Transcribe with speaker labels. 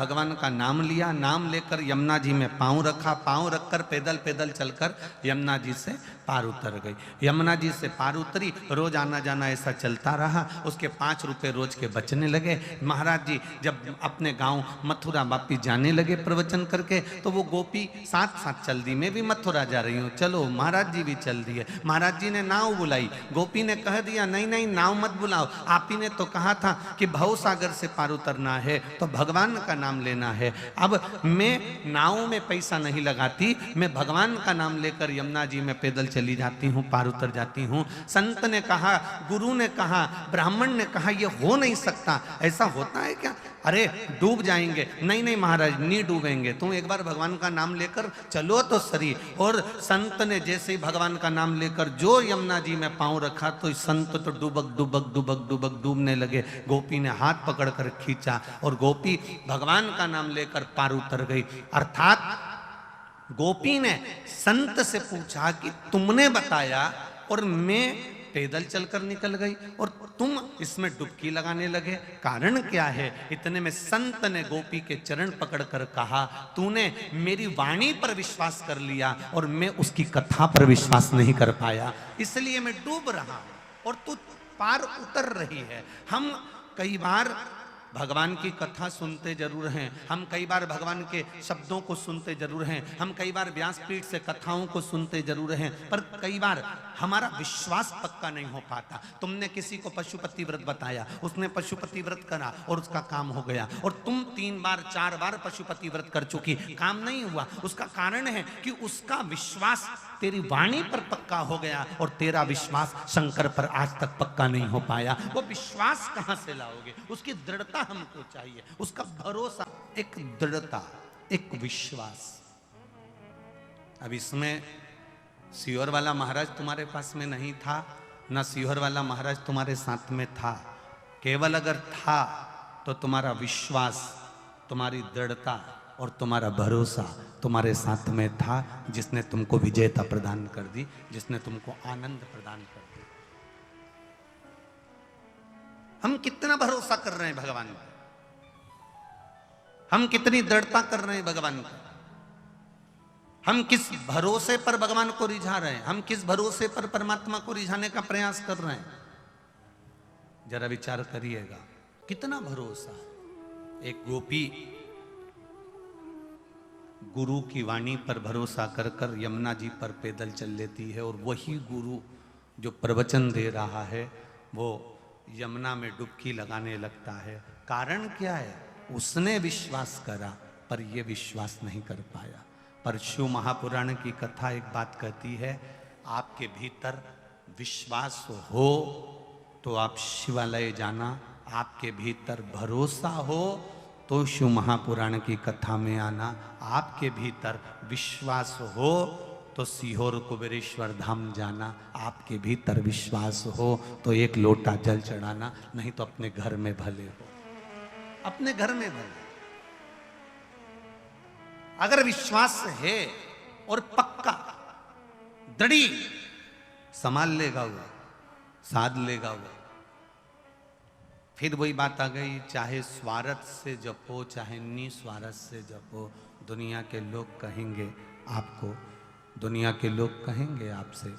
Speaker 1: भगवान का नाम लिया, नाम लेकर यमुना जी में पांव रखा, पांव रखकर पैदल पैदल चलकर यमुना जी से पार उतर गई। यमुना जी से पार उतरी, रोज आना जाना ऐसा चलता रहा। उसके 5 रुपए रोज के बचने लगे। महाराज जी जब अपने गांव मथुरा वापिस जाने लगे प्रवचन करके, तो वो गोपी साथ साथ चल दी, मैं भी मथुरा जा रही हूँ, चलो। महाराज जी भी चल दिए। महाराज जी ने नाव बुलाई, गोपी ने कह दिया नहीं नहीं नाव मत बुलाओ, आप ही ने तो कहा था कि भव सागर से पार उतरना है तो भगवान का नाम लेना है। अब मैं नाव में पैसा नहीं लगाती, मैं भगवान का नाम लेकर यमुना जी में पैदल चली जाती हूँ, पार उतर जाती हूँ। संत ने कहा, गुरु ने कहा, ब्राह्मण ने कहा ये हो नहीं सकता, ऐसा होता है क्या? अरे डूब जाएंगे। नहीं नहीं महाराज नहीं डूबेंगे, तुम एक बार भगवान का नाम लेकर चलो तो सही। और संत ने जैसे ही भगवान का नाम लेकर जो यमुना जी में पांव रखा तो संत तो डूबक डूबक डूबक डूबक डूबने लगे। गोपी ने हाथ पकड़कर खींचा और गोपी भगवान का नाम लेकर पार उतर गई। अर्थात गोपी ने संत से पूछा कि तुमने बताया और मैं पैदल चलकर निकल गई और तुम इसमें डुबकी लगाने लगे, कारण क्या है? इतने में संत ने गोपी के चरण पकड़कर कहा, तूने मेरी वाणी पर विश्वास कर लिया और मैं उसकी कथा पर विश्वास नहीं कर पाया, इसलिए मैं डूब रहा हूं और तू पार उतर रही है। हम कई बार भगवान की कथा सुनते जरूर हैं, हम कई बार भगवान के शब्दों को सुनते जरूर हैं, हम कई बार व्यासपीठ से कथाओं को सुनते जरूर हैं, पर कई बार हमारा विश्वास पक्का नहीं हो पाता। तुमने किसी को पशुपति व्रत बताया, उसने पशुपति व्रत करा और उसका काम हो गया, और तुम 3 बार 4 बार पशुपति व्रत कर चुकी, काम नहीं हुआ। उसका कारण है कि उसका विश्वास तेरी वाणी पर पक्का हो गया और तेरा विश्वास शंकर पर आज तक पक्का नहीं हो पाया। वो विश्वास कहां से लाओगे? उसकी दृढ़ता हमको चाहिए, उसका भरोसा, एक दृढ़ता, एक विश्वास। अब इसमें सीहोर वाला महाराज तुम्हारे पास में नहीं था, ना सीहोर वाला महाराज तुम्हारे साथ में था। केवल अगर था तो तुम्हारा विश्वास, तुम्हारी दृढ़ता और तुम्हारा भरोसा तुम्हारे साथ में था, जिसने तुमको विजेता प्रदान कर दी, जिसने तुमको आनंद प्रदान कर दी। हम कितना भरोसा कर रहे हैं भगवान पर, हम कितनी दृढ़ता कर रहे हैं भगवान पर, हम किस भरोसे पर भगवान को रिझा रहे हैं, हम किस भरोसे पर परमात्मा को रिझाने का प्रयास कर रहे हैं, जरा विचार करिएगा। कितना भरोसा। एक गोपी गुरु की वाणी पर भरोसा कर कर यमुना जी पर पैदल चल लेती है, और वही गुरु जो प्रवचन दे रहा है वो यमुना में डुबकी लगाने लगता है। कारण क्या है? उसने विश्वास करा पर ये विश्वास नहीं कर पाया। पर शिव महापुराण की कथा एक बात कहती है, आपके भीतर विश्वास हो तो आप शिवालय जाना, आपके भीतर भरोसा हो तो शिव महापुराण की कथा में आना, आपके भीतर विश्वास हो तो सीहोर कुबेरेश्वर धाम जाना, आपके भीतर विश्वास हो तो एक लोटा जल चढ़ाना, नहीं तो अपने घर में भले हो, अपने घर में भले। अगर विश्वास है और पक्का दृढ़ी, संभाल लेगा वो, साध लेगा वो। फिर वही बात आ गई, चाहे स्वार्थ से जपो चाहे निस्वार्थ से जपो, दुनिया के लोग कहेंगे आपको, दुनिया के लोग कहेंगे आपसे